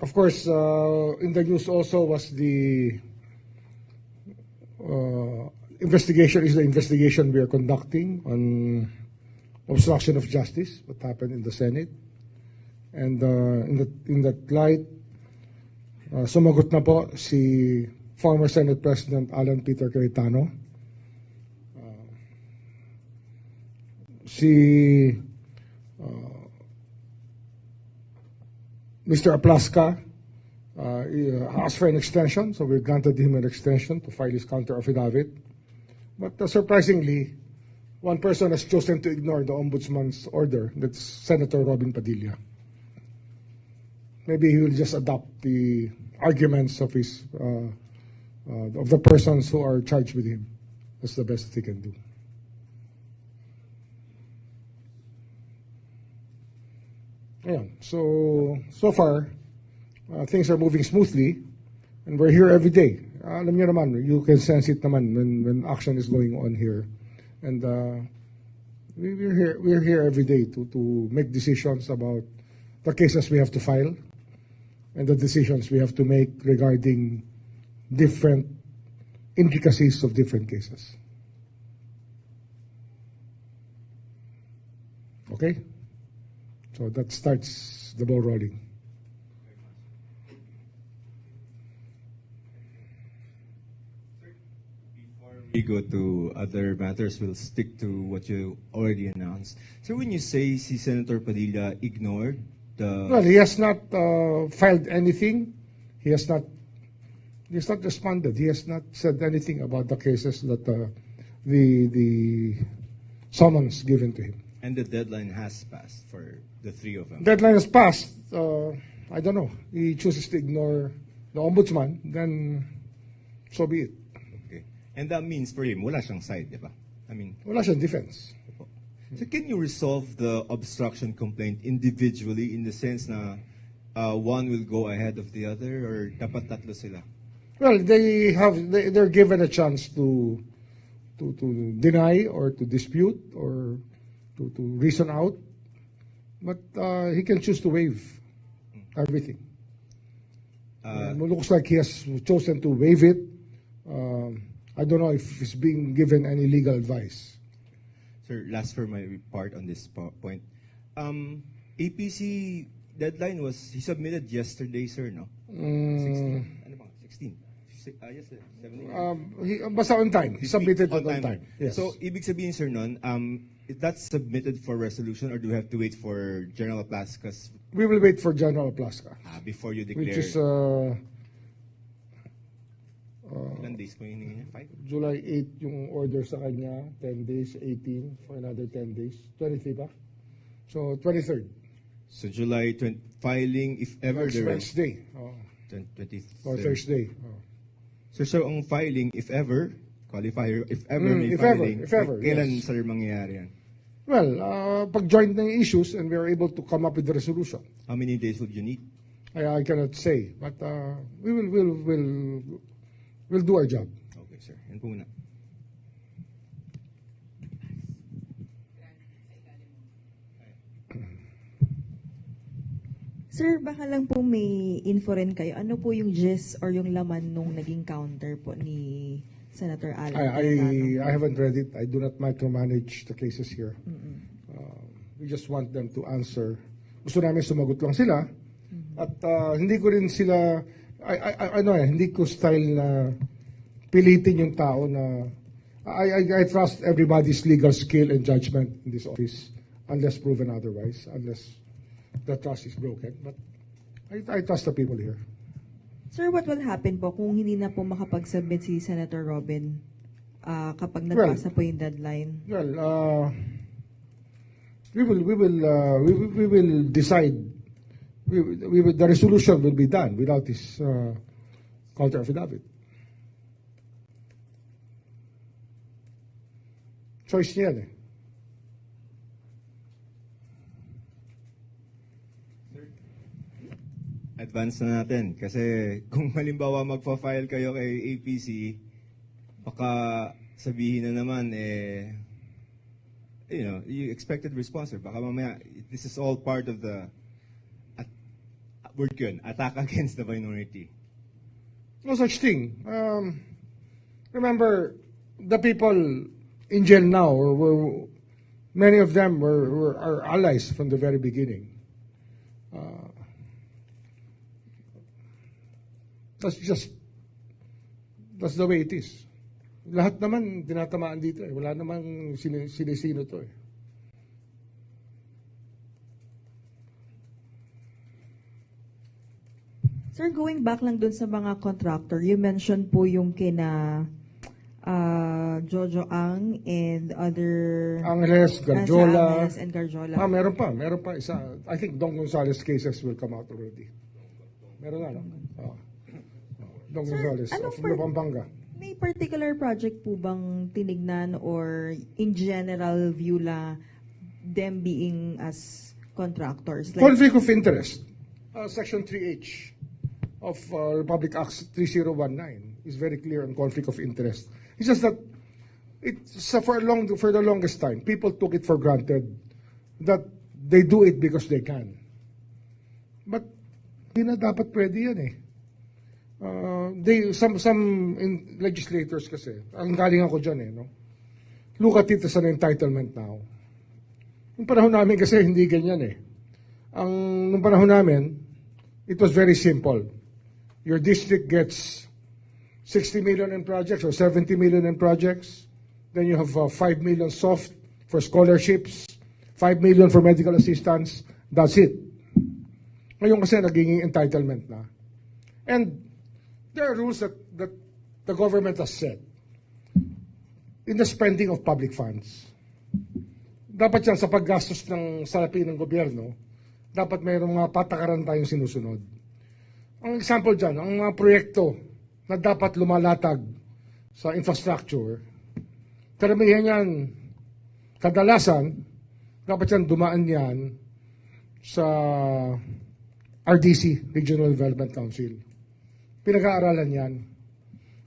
Of course, in the news also was the investigation we are conducting on obstruction of justice, what happened in the Senate. And in that light, sumagot na po si former Senate President Alan Peter Cayetano. Mr. Aplaska asked for an extension, so we granted him an extension to file his counter affidavit. But surprisingly, one person has chosen to ignore the Ombudsman's order. That's Senator Robin Padilla. Maybe he will just adopt the arguments of the persons who are charged with him. That's the best he can do. Ayan. So far, things are moving smoothly, and we're here every day. Alam niyo naman, you can sense it naman when action is going on here. And we're here every day to make decisions about the cases we have to file and the decisions we have to make regarding different intricacies of different cases. Okay? So that starts the ball rolling. Before we go to other matters, we'll stick to what you already announced. So when you say si Senator Padilla ignored the... Well, he has not filed anything. He has not responded. He has not said anything about the cases that the summons given to him. And the deadline has passed for the three of them. Deadline has passed. I don't know. He chooses to ignore the ombudsman, then so be it. Okay. And that means for him, wala siyang side, di ba? I mean... Wala siyang defense. So can you resolve the obstruction complaint individually in the sense na one will go ahead of the other, or dapat tatlo sila? Well, they're given a chance to deny or to dispute or to reason out, but he can choose to waive everything. Looks like he has chosen to waive it. I don't know if he's being given any legal advice. Sir, last for my part on this point. APC deadline was, he submitted yesterday, sir, no? 16. Ano ba? 16? Yes, 17. Basta on time. He submitted on time. Yes. So, ibig sabihin, sir, nun, is that submitted for resolution, or do we have to wait for General Aplaska's? We will wait for General Aplaska. Before you declare. Which is ilang days po yung hiningi niya? 5? July 8 yung order sa kanya, 10 days, 18 for another 10 days. 23 ba? So, 23rd. So, July 20, filing, if ever Next there is. Wednesday. 23rd. Or Thursday. So, ang filing, if ever, qualifier, if ever may filing, if ever, kailan, yes. sir, mangyayari yan? Well, pag-joint ng issues and we are able to come up with the resolution. How many days would you need? I cannot say, but we'll do our job. Okay, sir. Yan po muna. Sir, baka lang po may info rin kayo. Ano po yung gist or yung laman nung naging counter po ni Senator Alan Cayetano? I haven't read it. I do not micromanage the cases here. We just want them to answer. Gusto namin sumagot lang sila. At hindi ko rin sila, hindi ko style na pilitin yung tao na, I trust everybody's legal skill and judgment in this office, unless proven otherwise, unless the trust is broken. But I trust the people here. Sir, what will happen po kung hindi na po makapag-submit si Senator Robin kapag nagpasa po yung deadline? Well, we will decide. The resolution will be done without this counter affidavit. Choice niya yan eh. Advance na natin. Kasi kung halimbawa magpa-file kayo kay APC, baka sabihin na naman, you expected response. Baka mamaya, this is all part of the, word ko yun, attack against the minority. No such thing. Remember, the people in jail now, many of them were our allies from the very beginning. That's the way it is. Lahat naman tinatamaan dito eh. Wala namang sinisino to eh. Sir, going back lang dun sa mga contractor, you mentioned po yung kina Jojo Ang and other... Angeles, Garjola. Angeles and Garjola. Meron pa isa. I think Dong Gonzales cases will come out already. Meron na, no? Dong Sir, Gonzales, anong from Pampanga. May particular project po bang tinignan or in general view la them being as contractors? Conflict of interest. Section 3H of Republic Act 3019 is very clear on conflict of interest. It's just that for the longest time, people took it for granted that they do it because they can. But di na dapat pwede yan eh. Some legislators kasi, ang galing ako dyan eh, no? Look at it as an entitlement now. Yung panahon namin kasi hindi ganyan eh. Nung panahon namin, it was very simple. Your district gets 60 million in projects or 70 million in projects. Then you have 5 million soft for scholarships, 5 million for medical assistance. That's it. Ngayon kasi naging entitlement na. And there are rules that the government has set in the spending of public funds. Dapat yan sa paggastos ng salapi ng gobyerno, dapat mayroong mga patakaran tayong sinusunod. Ang example dyan, ang mga proyekto na dapat lumalatag sa infrastructure, karamihan yan, kadalasan, dapat yan dumaan yan sa RDC, Regional Development Council. Pinag-aaralan yan.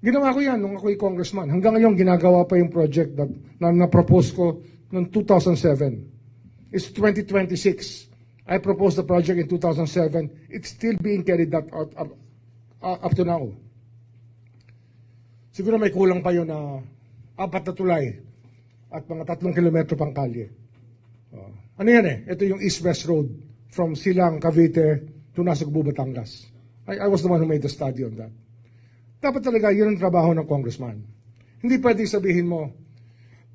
Ginawa ko yan nung ako'y congressman. Hanggang ngayon, ginagawa pa yung project na na-propose ko noong 2007. It's 2026. I proposed the project in 2007. It's still being carried out up to now. Siguro may kulang pa yun na 4 na tulay at mga 3 kilometro pang kalye. Ano yan eh? Ito yung East-West Road from Silang, Cavite to Nasugbu, Batangas. I was the one who made the study on that. Dapat talaga yun ang trabaho ng congressman. Hindi pwede sabihin mo,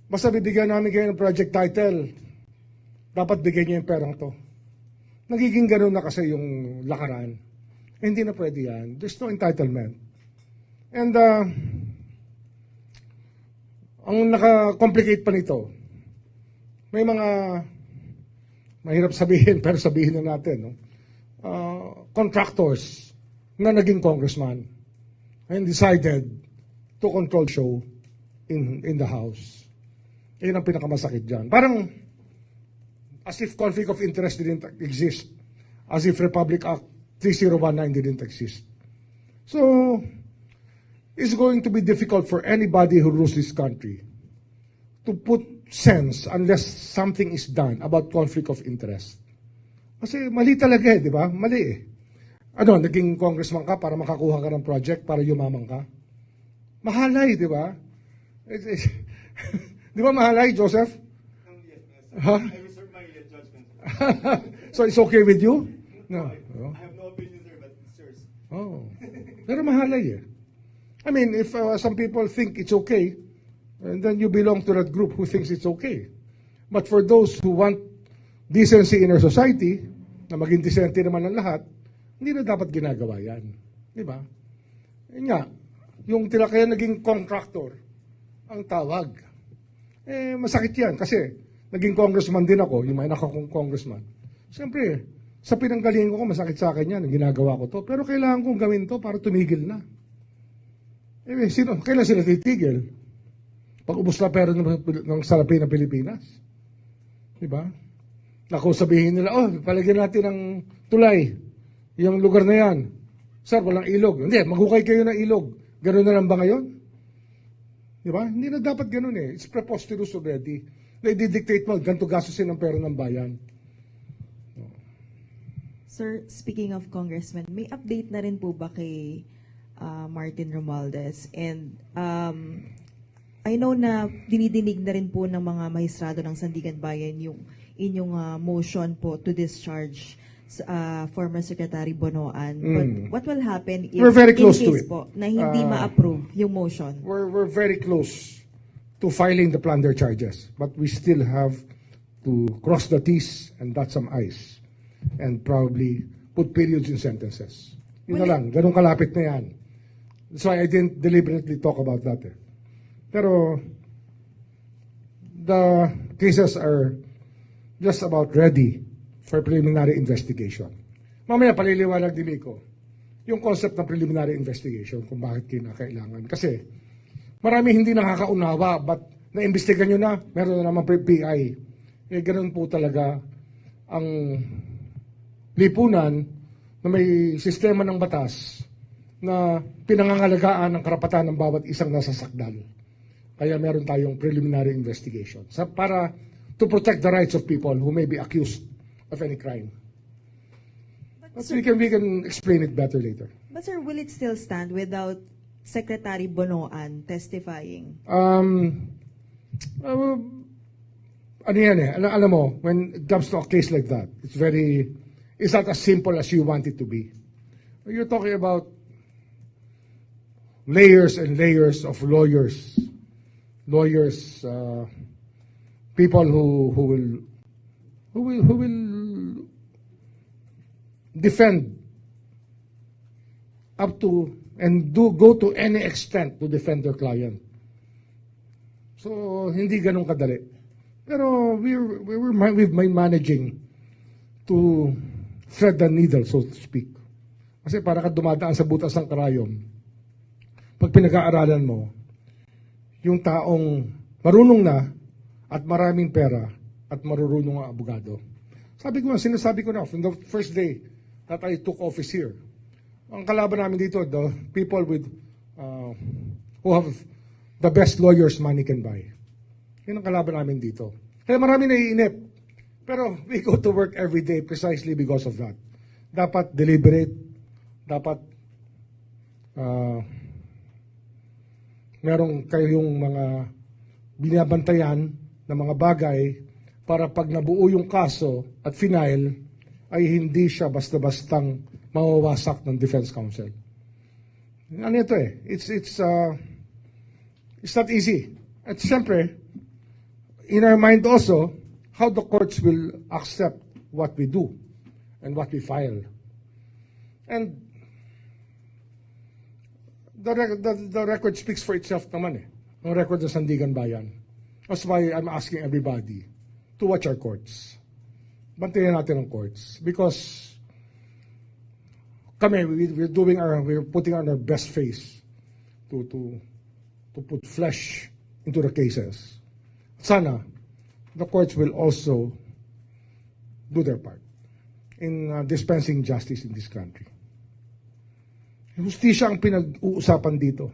basta bibigyan namin kayo ng project title, dapat bigyan niyo yung perang to. Nagiging gano'n na kasi yung lakaran. Hindi na pwede yan. There's no entitlement. And ang naka-complicate pa nito, may mga mahirap sabihin, pero sabihin na natin, no? Contractors na naging congressman and decided to control show in the House. Yun ang pinakamasakit dyan. Parang as if conflict of interest didn't exist. As if Republic Act 3019 didn't exist. So, it's going to be difficult for anybody who rules this country to put sense unless something is done about conflict of interest. Kasi mali talaga eh, di ba? Mali eh. Ano, naging congressman ka para makakuha ka ng project, para yumaman ka? Mahalay, di ba? Di ba mahalay, Joseph? Huh? I reserve my judgment. So it's okay with you? No. I have no opinion there, but it's yours. Oh. Pero mahalay eh. I mean, if some people think it's okay, and then you belong to that group who thinks it's okay. But for those who want decency in our society, na maging decente naman ang lahat, hindi na dapat ginagawa yan. Di ba? Yun nga, yung kaya naging contractor, ang tawag. Eh, masakit yan kasi naging congressman din ako, yung may nakakong congressman. Siyempre, sa pinanggalingan ko, masakit sa akin yan, ginagawa ko to. Pero kailangan kong gawin to para tumigil na. Eh, kailan sila titigil? Pag ubos na pera ng salapi ng Pilipinas. Diba? Naku, sabihin nila, palagyan natin ng tulay. Yung lugar na yan. Sir, walang ilog. Hindi, maghukay kayo ng ilog. Ganun na lang ba ngayon? Diba? Hindi na dapat ganun eh. It's preposterous already. Na i-dictate mo, ganito gastusin ang pera ng bayan. Sir, speaking of congressman, may update na rin po ba kay Martin Romualdez? And I know na dinidinig na rin po ng mga mahistrado ng Sandigan Bayan yung inyong motion po to discharge former Secretary Bonoan. But what will happen if We're very close in to case it. po na hindi ma-approve yung motion? We're very close to filing the plunder charges, but we still have to cross the T's and dot some I's and probably put periods in sentences. Yun na lang, ganun kalapit na yan. That's why I didn't deliberately talk about that. Pero the cases are just about ready for preliminary investigation. Mamaya paliliwanag din ko yung concept ng preliminary investigation kung bakit kinakailangan. Kasi marami hindi nakakaunawa, but naimbestigan nyo na, meron na naman PI. Ganun po talaga ang lipunan na may sistema ng batas na pinangangalagaan ng karapatan ng bawat isang nasasakdal. Kaya meron tayong preliminary investigation para to protect the rights of people who may be accused of any crime. But we can explain it better later. But sir, will it still stand without Secretary Bonoan testifying? Ano yan alam mo, when it comes to a case like that, it's not as simple as you want it to be. You're talking about layers and layers of lawyers, people who will defend up to and go to any extent to defend their client. So hindi ganun kadali. Pero we've been managing to thread the needle, so to speak. Kasi para ka dumadaan sa butas ng karayom, pag pinag-aaralan mo, yung taong marunong na at maraming pera at marurunong ang abogado. Sinasabi ko na, from the first day that I took office here, ang kalaban namin dito, the people who have the best lawyers money can buy. Yun ang kalaban namin dito. Kaya marami naiinip. Pero we go to work every day precisely because of that. Dapat deliberate, dapat merong kayong mga binabantayan na mga bagay para pag nabuo yung kaso at final ay hindi siya basta-bastang mawawasak ng Defense Council. Ano ito it's not easy. At siyempre, in our mind also, how the courts will accept what we do and what we file. And the record speaks for itself naman ang record ng Sandigan Bayan. That's why I'm asking everybody to watch our courts. Bantayan natin ang courts. Because kami, we're putting on our best face to put flesh into the cases. Sana, the courts will also do their part in dispensing justice in this country. Justisya ang pinag-uusapan dito.